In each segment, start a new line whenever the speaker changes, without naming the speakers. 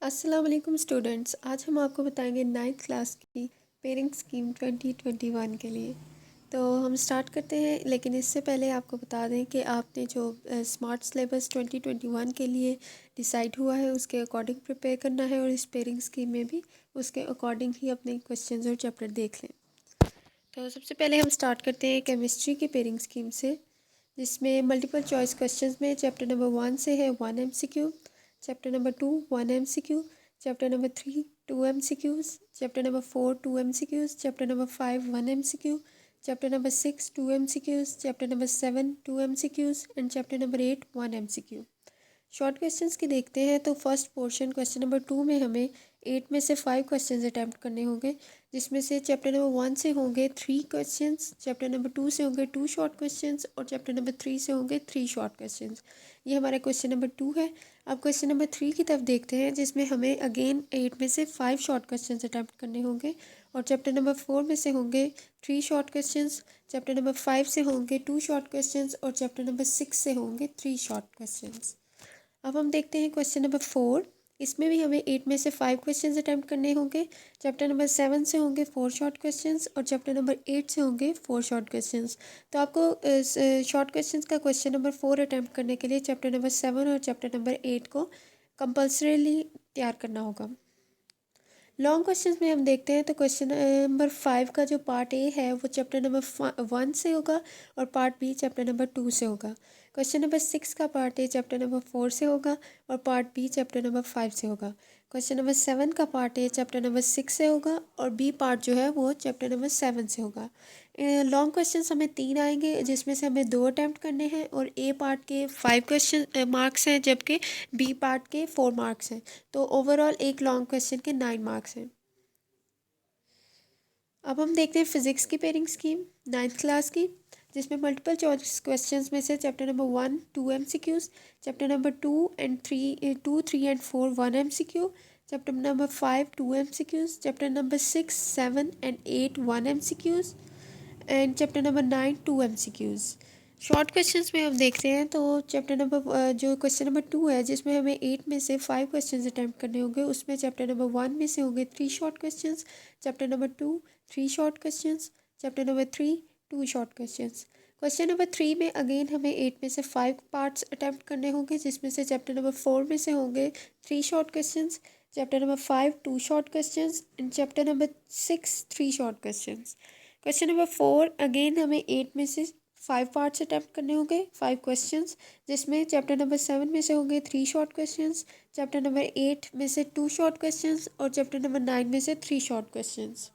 अस्सलाम वालेकुम स्टूडेंट्स। आज हम आपको बताएंगे नाइन्थ क्लास की पेयरिंग स्कीम 2021 के लिए। तो हम स्टार्ट करते हैं, लेकिन इससे पहले आपको बता दें कि आपने जो स्मार्ट सिलेबस 2021 के लिए डिसाइड हुआ है उसके अकॉर्डिंग प्रिपेयर करना है, और इस पेयरिंग स्कीम में भी उसके अकॉर्डिंग ही अपने क्वेश्चंस और चैप्टर देख लें। तो सबसे पहले हम स्टार्ट करते हैं केमिस्ट्री की पेयरिंग स्कीम से, जिसमें मल्टीपल चॉइस क्वेश्चंस में चैप्टर नंबर 1 से है 1 MCQ, chapter number 2 1 MCQ, chapter number 3 2 MCQs, chapter number 4 2 MCQs, chapter number 5 1 MCQ, chapter number 6 2 MCQs, chapter number 7 2 MCQs and chapter number 8 1 MCQ। Short questions की देखते हैं तो first portion question number 2 में हमें 8 में से 5 क्वेश्चंस अटैम्प्ट करने होंगे, जिसमें से चैप्टर नंबर 1 से होंगे 3 क्वेश्चंस, चैप्टर नंबर 2 से होंगे 2 शॉर्ट क्वेश्चंस और चैप्टर नंबर 3 से होंगे 3 शॉर्ट क्वेश्चंस। ये हमारा क्वेश्चन नंबर 2 है। अब क्वेश्चन नंबर 3 की तरफ देखते हैं, जिसमें हमें अगेन 8 में से 5 शॉर्ट क्वेश्चंस अटैम्प्ट करने होंगे, और चैप्टर नंबर 4 में से होंगे 3 शॉर्ट क्वेश्चंस, चैप्टर नंबर 5 से होंगे 2 शॉर्ट क्वेश्चंस और चैप्टर नंबर 6 से होंगे 3 शॉर्ट क्वेश्चंस। अब हम देखते हैं क्वेश्चन नंबर 4। इसमें भी हमें 8 में से 5 क्वेश्चंस अटैम्प्ट करने होंगे, चैप्टर नंबर 7 से होंगे 4 शॉर्ट क्वेश्चंस और चैप्टर नंबर 8 से होंगे 4 शॉर्ट क्वेश्चंस। तो आपको शॉर्ट क्वेश्चंस का क्वेश्चन नंबर 4 अटैम्प्ट करने के लिए चैप्टर नंबर 7 और चैप्टर नंबर 8 को कंपल्सरीली तैयार करना होगा। लॉन्ग क्वेश्चंस में हम देखते हैं तो क्वेश्चन नंबर 5 का जो पार्ट ए है वो चैप्टर नंबर 1 से होगा और पार्ट बी चैप्टर नंबर 2 से होगा। क्वेश्चन नंबर 6 का पार्ट ए चैप्टर नंबर 4 से होगा और पार्ट बी चैप्टर नंबर 5 से होगा। क्वेश्चन नंबर 7 का पार्ट ए चैप्टर नंबर 6 से होगा और बी पार्ट जो है वो चैप्टर नंबर 7 से होगा। लॉन्ग क्वेश्चंस हमें 3 आएंगे, जिसमें से हमें 2 अटैम्प्ट करने हैं, और ए पार्ट के 5 क्वेश्चन मार्क्स हैं जबकि बी पार्ट के 4 मार्क्स हैं। तो ओवरऑल एक लॉन्ग क्वेश्चन के 9 मार्क्स हैं। अब हम देखते हैं फिजिक्स की पेयरिंग स्कीम 9th क्लास की, जिसमें मल्टीपल चॉइस क्वेश्चंस में से chapter number 1 2 MCQs, chapter number 2 and 3 2 3 and 4 1 MCQ, chapter number 5 2 MCQs, chapter number 6 7 and 8 1 MCQs and chapter number 9 2 MCQs। Short questions में हम देखते हैं तो चैप्टर नंबर जो क्वेश्चन नंबर 2 है, जिसमें हमें 8 में से 5 क्वेश्चंस अटैम्प्ट करने होंगे, उसमें चैप्टर नंबर 1 में से होंगे 3 short questions, chapter number 2 3 short questions, chapter number 3 2 short questions. Question number 3 में अगेन हमें 8 में से 5 पार्ट्स अटैम्प्ट करने होंगे, जिसमें से चैप्टर नंबर 4 में से होंगे 3 short questions, chapter number 5 2 short questions and chapter number 6 3 short questions. Question number 4 again हमें 8 में से 5 पार्ट्स अटैम्प्ट करने होंगे, 5 क्वेश्चंस, जिसमें चैप्टर नंबर 7 में से होंगे 3 शॉर्ट क्वेश्चंस, चैप्टर नंबर 8 में से 2 शॉर्ट क्वेश्चंस और चैप्टर नंबर 9 में से 3 शॉर्ट क्वेश्चंस।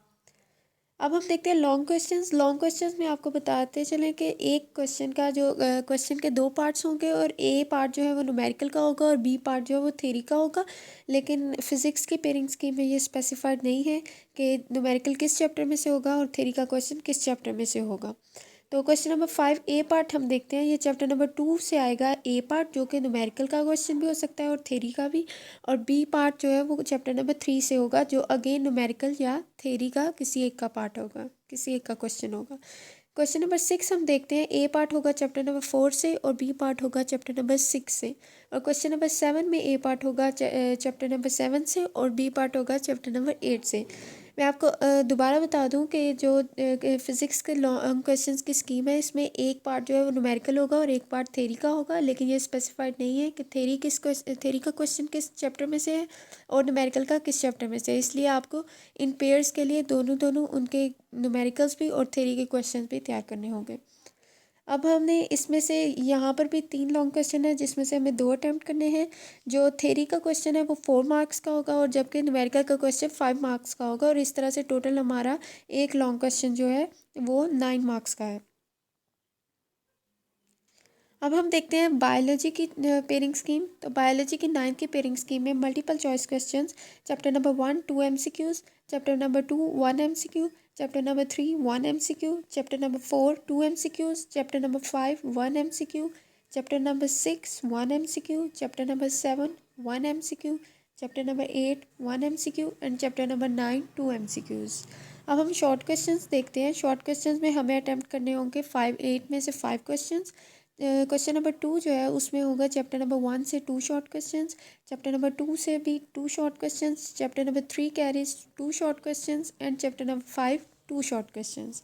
अब हम देखते हैं लॉन्ग क्वेश्चंस। लॉन्ग क्वेश्चंस में आपको बताते चलें कि एक क्वेश्चन का जो क्वेश्चन के 2 पार्ट्स होंगे, और ए पार्ट जो है वो न्यूमेरिकल का होगा और बी पार्ट जो है वो थ्योरी का होगा। लेकिन फिज़िक्स की पेयरिंग स्कीम में ये स्पेसिफाइड नहीं है कि न्यूमेरिकल किस चैप्टर में से होगा और थ्योरी का क्वेश्चन किस चैप्टर में से होगा। तो क्वेश्चन नंबर 5 ए पार्ट हम देखते हैं, ये चैप्टर नंबर 2 से आएगा ए पार्ट, जो कि न्यूमेरिकल का क्वेश्चन भी हो सकता है और थ्योरी का भी। और बी पार्ट जो है वो चैप्टर नंबर 3 से होगा, जो अगेन न्यूमेरिकल या थ्योरी का किसी एक का पार्ट होगा, किसी एक का क्वेश्चन होगा। क्वेश्चन नंबर 6 हम देखते हैं, ए पार्ट होगा चैप्टर नंबर 4 से और बी पार्ट होगा चैप्टर नंबर 6 से। और क्वेश्चन नंबर 7 में ए पार्ट होगा चैप्टर नंबर 7 से और बी पार्ट होगा चैप्टर नंबर 8 से। मैं आपको दोबारा बता दूं कि जो फिज़िक्स के लॉन्ग क्वेश्चंस की स्कीम है, इसमें एक पार्ट जो है वो न्यूमेरिकल होगा और एक पार्ट थ्योरी का होगा, लेकिन ये स्पेसिफाइड नहीं है कि थ्योरी का क्वेश्चन किस चैप्टर में से है और न्यूमेरिकल का किस चैप्टर में से है। इसलिए आपको इन पेयर्स के लिए दोनों दोनों उनके न्यूमेरिकल्स भी और थ्योरी के क्वेश्चन भी तैयार करने होंगे। अब हमने इसमें से यहाँ पर भी 3 लॉन्ग क्वेश्चन है, जिसमें से हमें 2 अटैम्प्ट करने हैं। जो थ्योरी का क्वेश्चन है वो 4 मार्क्स का होगा और जबकि न्यूमेरिकल का क्वेश्चन 5 मार्क्स का होगा, और इस तरह से टोटल हमारा एक लॉन्ग क्वेश्चन जो है वो 9 मार्क्स का है। अब हम देखते हैं बायोलॉजी की पेयरिंग स्कीम। तो बायोलॉजी की 9th की पेयरिंग स्कीम में multiple choice questions chapter number 1 2 MCQs, chapter number 2 1 MCQ, chapter number 3 1 MCQ, chapter number 4 2 MCQs, chapter number 5 1 MCQ, chapter number 6 1 MCQ, chapter number 7 1 MCQ, chapter number 8 1 MCQ and chapter number 9 2 MCQs। अब हम short questions देखते हैं। Short questions में हमें attempt करने होंगे 8 में से 5 क्वेश्चंस, क्वेश्चन नंबर 2 जो है उसमें होगा चैप्टर नंबर 1 से 2 शॉर्ट क्वेश्चंस, चैप्टर नंबर 2 से भी 2 short questions, chapter number 3 carries 2 short questions and chapter number 5 2 short questions.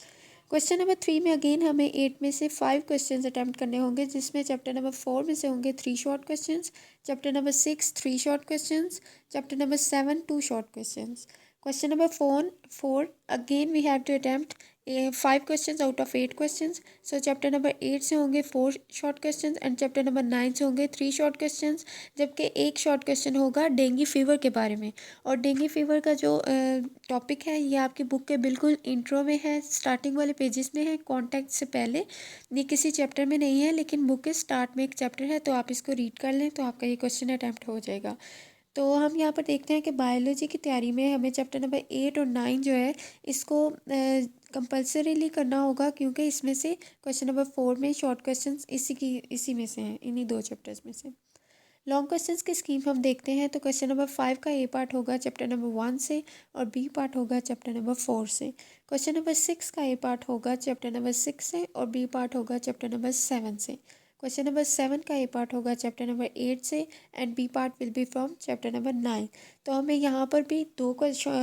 Question number 3 में अगेन हमें 8 में से 5 क्वेश्चंस अटैम्प्ट करने होंगे, जिसमें चैप्टर नंबर 4 में से होंगे 3 short questions, chapter number 6 3 short questions, chapter number 7 2 short questions. Question number 4 again we have to attempt 5 questions out of 8 questions. So chapter number 8 से होंगे 4 short questions and chapter number 9 से होंगे 3 short questions, जबकि एक short question होगा dengue fever के बारे में। और डेंगू फीवर का जो टॉपिक है ये आपकी बुक के बिल्कुल इंट्रो में है, स्टार्टिंग वाले पेजेस में है, कॉन्टैक्ट से पहले। ये किसी चैप्टर में नहीं है लेकिन बुक के स्टार्ट में एक चैप्टर है, तो आप इसको रीड कर लें तो आपका ये क्वेश्चन अटैम्प्ट हो जाएगा। तो हम यहाँ पर देखते हैं कि बायोलॉजी की तैयारी में हमें चैप्टर नंबर 8 और 9 जो है इसको कंपल्सरीली करना होगा, क्योंकि इसमें से क्वेश्चन नंबर 4 में शॉर्ट क्वेश्चंस इसी में से हैं, इन्हीं 2 चैप्टर्स में से। लॉन्ग क्वेश्चंस की स्कीम हम देखते हैं तो क्वेश्चन नंबर 5 का ए पार्ट होगा चैप्टर नंबर 1 से और बी पार्ट होगा चैप्टर नंबर 4 से। क्वेश्चन नंबर 6 का ए पार्ट होगा चैप्टर नंबर 6 से और बी पार्ट होगा चैप्टर नंबर 7 से। क्वेश्चन नंबर 7 का ए पार्ट होगा चैप्टर नंबर 8 से and B part will be from chapter number 9। तो हमें यहाँ पर भी 2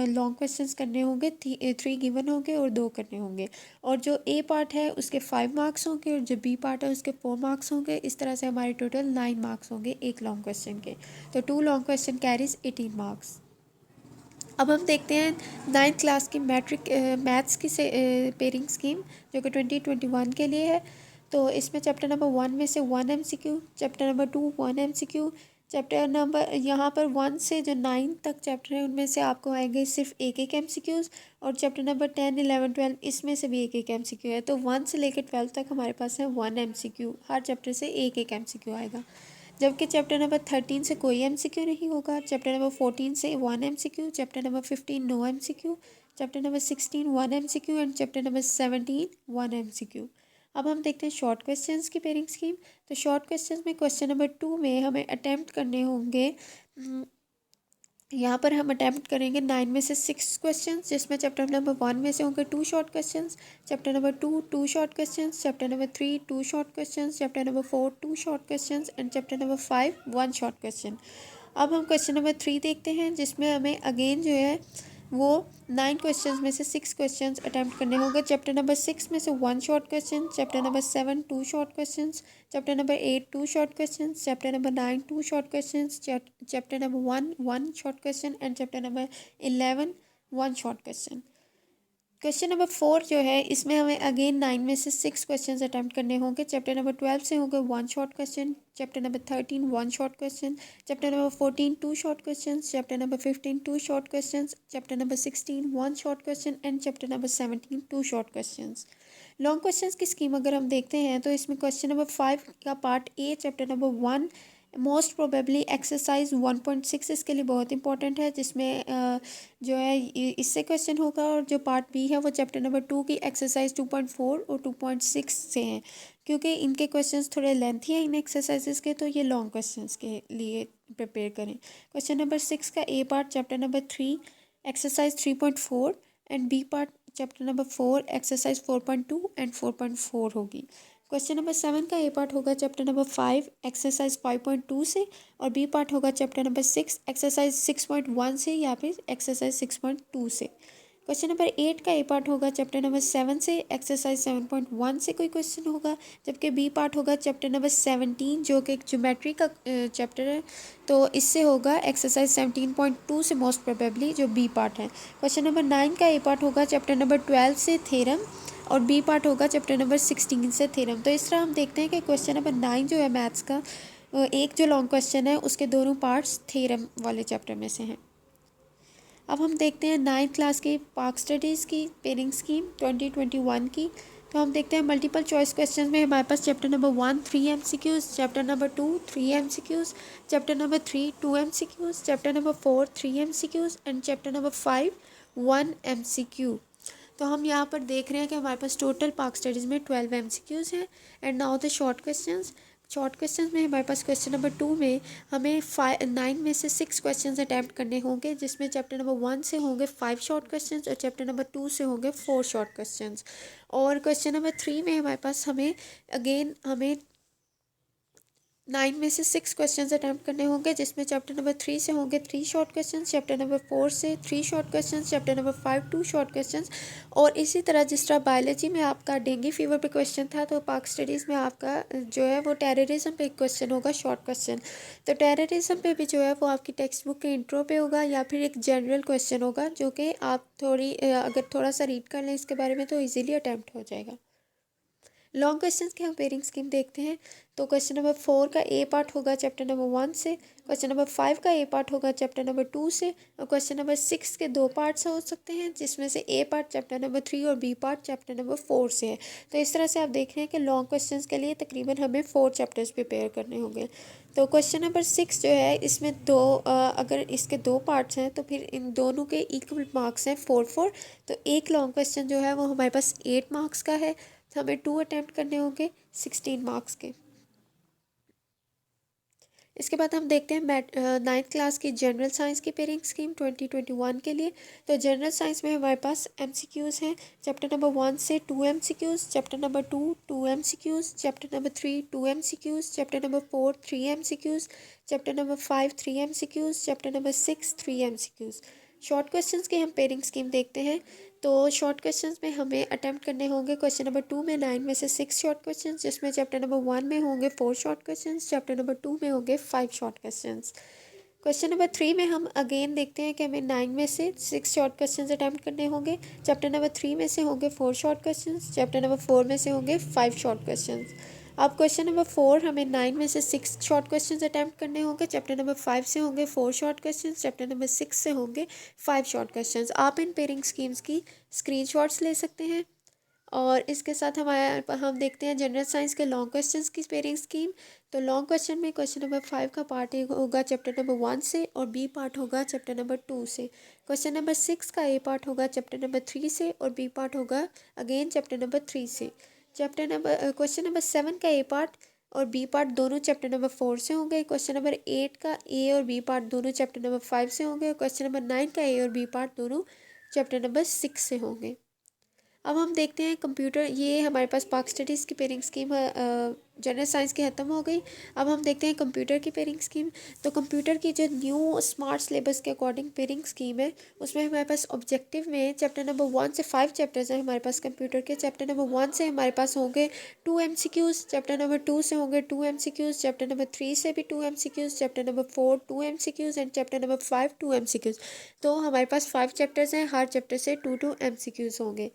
लॉन्ग क्वेश्चंस करने होंगे, 3 गिवन होंगे और 2 करने होंगे। और जो ए पार्ट है उसके 5 मार्क्स होंगे और जो बी पार्ट है उसके 4 मार्क्स होंगे। इस तरह से हमारे टोटल 9 मार्क्स होंगे एक लॉन्ग क्वेश्चन के। तो 2 लॉन्ग क्वेश्चन कैरीज 18 मार्क्स। अब हम देखते हैं 9th क्लास की मैथ्स की पेयरिंग स्कीम जो कि 2021 के लिए है। तो इसमें चैप्टर नंबर 1 में से 1 MCQ, chapter number 2 1 MCQ, chapter number यहाँ पर 1 से जो 9 तक चैप्टर है उनमें से आपको आएंगे सिर्फ एक एक MCQs, और चैप्टर नंबर 10 11 12 इसमें से भी एक एक MCQ है। तो 1 से लेकर 12 तक हमारे पास है 1 MCQ, हर चैप्टर से एक एक MCQ आएगा। जबकि चैप्टर नंबर 13 से कोई MCQ नहीं होगा, चैप्टर नंबर 14 से 1 MCQ, chapter number 15 no MCQ, chapter number 16 1 MCQ and chapter number 17 1 MCQ। अब हम देखते हैं शॉर्ट क्वेश्चंस की पेयरिंग स्कीम। तो शॉर्ट क्वेश्चंस में क्वेश्चन नंबर 2 में हमें अटैम्प्ट करने होंगे, यहाँ पर हम अटैम्प्ट करेंगे 9 में से 6 क्वेश्चन, जिसमें चैप्टर नंबर 1 में से होंगे 2 short questions, chapter number 2 2 short questions, chapter number 3 2 short questions, chapter number 4 2 short questions and chapter number 5 1 short question. अब हम क्वेश्चन नंबर 3 देखते हैं, जिसमें हमें अगेन जो है वो 9 क्वेश्चंस में से 6 क्वेश्चंस अटैम्प्ट करने होंगे। चैप्टर नंबर 6 में से 1 short question, chapter number 7 2 short questions, chapter number 8 2 short questions, chapter number 9 2 short questions, chapter number 1 1 short question and chapter number 11 1 short question. Question number 4 जो है इसमें हमें अगेन 9 में से 6 क्वेश्चंस अटैम्प्ट करने होंगे। चैप्टर नंबर 12 से होंगे 1 short question, chapter number 13 1 short question, chapter number 14 2 short questions, chapter number 15 2 short questions, chapter number 16 1 short question and chapter number 17 2 short questions. Long questions की स्कीम अगर हम देखते हैं तो इसमें क्वेश्चन नंबर 5 का part A chapter number 1 most probably exercise 1.6 इसके लिए बहुत इंपॉर्टेंट है, जिसमें जो है इससे क्वेश्चन होगा। और जो पार्ट बी है वो चैप्टर नंबर 2 की एक्सरसाइज 2.4 और 2.6 से हैं, क्योंकि इनके क्वेश्चंस थोड़े लेंथी हैं इन एक्सरसाइजेस के, तो ये लॉन्ग क्वेश्चंस के लिए प्रिपेयर करें। क्वेश्चन नंबर 6 का A part chapter number 3 exercise 3.4 and B part chapter number 4 exercise 4.2 and 4.4 होगी। क्वेश्चन नंबर 7 का ए पार्ट होगा चैप्टर नंबर 5 एक्सरसाइज 5.2 से, और बी पार्ट होगा चैप्टर नंबर 6 एक्सरसाइज 6.1 से या फिर एक्सरसाइज 6.2 से। क्वेश्चन नंबर 8 का ए पार्ट होगा चैप्टर नंबर 7 से, एक्सरसाइज 7.1 से कोई क्वेश्चन होगा, जबकि बी पार्ट होगा चैप्टर नंबर 17 जो कि एक ज्योमेट्री का चैप्टर है, तो इससे होगा एक्सरसाइज 17.2 से मोस्ट प्रोबेबली जो बी पार्ट है। क्वेश्चन नंबर 9 का ए पार्ट होगा चैप्टर नंबर 12 से थ्योरम, और बी पार्ट होगा चैप्टर नंबर 16 से थ्योरम। तो इस तरह हम देखते हैं कि क्वेश्चन नंबर 9 जो है मैथ्स का एक जो लॉन्ग क्वेश्चन है उसके दोनों पार्ट्स थ्योरम वाले चैप्टर में से हैं। अब हम देखते हैं 9th क्लास की पार्क स्टडीज़ की पेयरिंग स्कीम 2021 की। तो हम देखते हैं मल्टीपल चॉइस क्वेश्चन में हमारे पास chapter number 1 3 MCQs, chapter number 2 3 MCQs, chapter number 3 2 MCQs, chapter number 4 3 MCQs and chapter number 5 1 MCQ। तो हम यहाँ पर देख रहे हैं कि हमारे पास टोटल पार्क स्टडीज़ में 12 MCQs हैं। And now the short questions. Short questions में हमारे पास क्वेश्चन नंबर 2 में हमें 9 में से 6 क्वेश्चंस अटैम्प्ट करने होंगे, जिसमें चैप्टर नंबर 1 से होंगे 5 शॉर्ट क्वेश्चंस और चैप्टर नंबर 2 से होंगे 4 शॉर्ट क्वेश्चंस। और क्वेश्चन नंबर 3 में हमारे पास हमें 9 में से 6 क्वेश्चंस अटैम्प्ट करने होंगे, जिसमें चैप्टर नंबर 3 से होंगे 3 शॉर्ट क्वेश्चंस, चैप्टर नंबर 4 से 3 short questions, chapter number 5 2 short questions. और इसी तरह जिस तरह बायोलॉजी में आपका डेंगू फीवर पे क्वेश्चन था, तो पाक स्टडीज़ में आपका जो है वो टेररिज्म पे एक क्वेश्चन होगा, शॉर्ट क्वेश्चन। तो टेररिज्म पे भी जो है वो आपकी टेक्स्ट बुक के इंट्रो पे होगा, या फिर एक जनरल क्वेश्चन होगा, जो कि आप अगर थोड़ा सा रीड कर लें इसके बारे में तो ईजिली अटैम्प्ट हो जाएगा। लॉन्ग क्वेश्चंस की हम पेयरिंग स्कीम देखते हैं। तो क्वेश्चन नंबर 4 का ए पार्ट होगा चैप्टर नंबर 1 से, क्वेश्चन नंबर 5 का ए पार्ट होगा चैप्टर नंबर 2 से, और क्वेश्चन नंबर 6 के 2 पार्ट्स हो सकते हैं, जिसमें से ए पार्ट चैप्टर नंबर 3 और बी पार्ट चैप्टर नंबर 4 से है। तो इस तरह से आप देख रहे हैं कि लॉन्ग क्वेश्चंस के लिए तकरीबन हमें 4 चैप्टर्स प्रिपेयर करने होंगे। तो क्वेश्चन नंबर 6 जो है इसमें अगर इसके 2 पार्ट्स हैं तो फिर इन दोनों के इक्वल मार्क्स हैं 4 4। तो एक लॉन्ग क्वेश्चन जो है वो हमारे पास 8 मार्क्स का है, तो हमें 2 अटैम्प्ट करने होंगे 16 मार्क्स के। इसके बाद हम देखते हैं 9th क्लास की जनरल साइंस की पेयरिंग स्कीम 2021 के लिए। तो जनरल साइंस में हमारे पास MCQs हैं, चैप्टर नंबर 1 से 2 MCQs, chapter number 2 2 MCQs, chapter number 3 2 MCQs, chapter number 4 3 MCQs, chapter number 5 3 MCQs, chapter number 6 3 MCQs। Short questions की हम पेयरिंग स्कीम देखते हैं। तो शॉर्ट क्वेश्चंस में हमें अटैम्प्ट करने होंगे क्वेश्चन नंबर 2 में 9 में से 6 शॉर्ट क्वेश्चंस, जिसमें चैप्टर नंबर 1 में होंगे 4 शॉर्ट क्वेश्चंस, चैप्टर नंबर 2 में होंगे 5 शॉर्ट क्वेश्चंस। क्वेश्चन नंबर 3 में हम अगेन देखते हैं कि हमें 9 में से 6 शॉर्ट क्वेश्चंस अटैम्प्ट करने होंगे, चैप्टर नंबर 3 में से होंगे 4 शॉर्ट क्वेश्चंस, चैप्टर नंबर 4 में से होंगे 5 शॉर्ट क्वेश्चंस। अब क्वेश्चन नंबर 4 हमें 9 में से 6 शॉर्ट क्वेश्चंस अटैम्प्ट करने होंगे, चैप्टर नंबर 5 से होंगे 4 शॉर्ट क्वेश्चंस, चैप्टर नंबर 6 से होंगे 5 शॉर्ट क्वेश्चंस। आप इन पेयरिंग स्कीम्स की स्क्रीनशॉट्स ले सकते हैं। और इसके साथ हम देखते हैं जनरल साइंस के लॉन्ग क्वेश्चंस की पेयरिंग स्कीम। तो लॉन्ग क्वेश्चन में क्वेश्चन नंबर 5 का पार्ट ए होगा चैप्टर नंबर 1 से, और बी पार्ट होगा चैप्टर नंबर 2 से। क्वेश्चन नंबर 6 का ए पार्ट होगा चैप्टर नंबर 3 से, और बी पार्ट होगा अगेन चैप्टर नंबर 3 से। क्वेश्चन नंबर 7 का ए पार्ट और बी पार्ट दोनों चैप्टर नंबर 4 से होंगे। क्वेश्चन नंबर 8 का ए और बी पार्ट दोनों चैप्टर नंबर 5 से होंगे। क्वेश्चन नंबर 9 का ए और बी पार्ट दोनों चैप्टर नंबर 6 से होंगे। अब हम देखते हैं कंप्यूटर, ये हमारे पास पाक स्टडीज़ की पेयरिंग स्कीम जनरल साइंस की ख़त्म हो गई। अब हम देखते हैं कंप्यूटर की पेयरिंग स्कीम। तो कंप्यूटर की जो न्यू स्मार्ट सिलेबस के अकॉर्डिंग पेयरिंग स्कीम है, उसमें हमारे पास ऑब्जेक्टिव में चैप्टर नंबर 1 से 5 चैप्टर्स हैं हमारे पास कंप्यूटर के। चैप्टर नंबर 1 से हमारे पास होंगे 2 MCQs, चैप्टर नंबर 2 से होंगे 2 MCQs, चैप्टर नंबर 3 से भी 2 MCQs, chapter number 4 2 MCQs and chapter number 5 2 MCQs। तो हमारे पास 5 चैप्टर्स हैं, हर चैप्टर से 2 MCQs होंगे।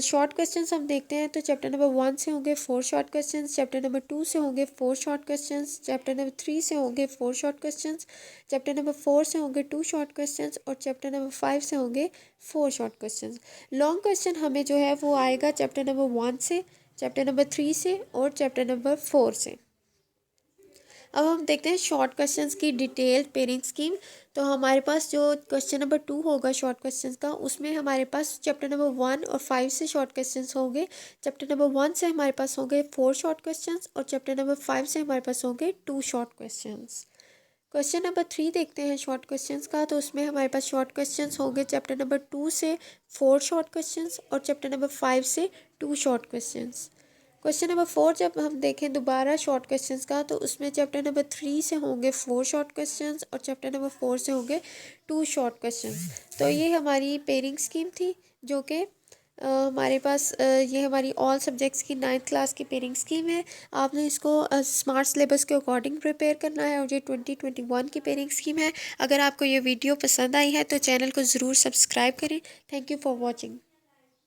शॉर्ट क्वेश्चंस हम देखते हैं। तो चैप्टर नंबर 1 से होंगे 4 शॉर्ट क्वेश्चंस, चैप्टर नंबर 2 से होंगे 4 शॉर्ट क्वेश्चंस, चैप्टर नंबर 3 से होंगे 4 शॉर्ट क्वेश्चंस, चैप्टर नंबर 4 से होंगे 2 शॉर्ट क्वेश्चंस, और चैप्टर नंबर 5 से होंगे 4 शॉर्ट क्वेश्चंस। लॉन्ग क्वेश्चन हमें जो है वो आएगा चैप्टर नंबर 1 से, चैप्टर नंबर 3 से, और चैप्टर नंबर 4 से। अब हम देखते हैं शॉर्ट क्वेश्चंस की डिटेल्ड पेयरिंग स्कीम। तो हमारे पास जो क्वेश्चन नंबर 2 होगा शॉर्ट क्वेश्चंस का, उसमें हमारे पास चैप्टर नंबर 1 और 5 से शॉर्ट क्वेश्चंस होंगे। चैप्टर नंबर 1 से हमारे पास होंगे 4 शॉर्ट क्वेश्चंस, और चैप्टर नंबर 5 से हमारे पास होंगे 2 शॉर्ट क्वेश्चंस। क्वेश्चन नंबर 3 देखते हैं शॉर्ट क्वेश्चंस का। तो उसमें हमारे पास शॉर्ट क्वेश्चंस होंगे चैप्टर नंबर 2 से 4 शॉर्ट क्वेश्चंस, और चैप्टर नंबर 5 से 2 शॉर्ट क्वेश्चंस। क्वेश्चन नंबर 4 जब हम देखें दोबारा शॉर्ट क्वेश्चंस का, तो उसमें चैप्टर नंबर 3 से होंगे 4 शॉर्ट क्वेश्चंस, और चैप्टर नंबर 4 से होंगे 2 शॉर्ट क्वेश्चंस। तो ये हमारी पेयरिंग स्कीम थी, जो कि हमारे पास ये हमारी ऑल सब्जेक्ट्स की 9th क्लास की पेयरिंग स्कीम है। आपने इसको स्मार्ट सिलेबस के अकॉर्डिंग प्रिपेयर करना है, और ये 2021 की पेयरिंग स्कीम है। अगर आपको ये वीडियो पसंद आई है तो चैनल को ज़रूर सब्सक्राइब करें। Thank you for watching.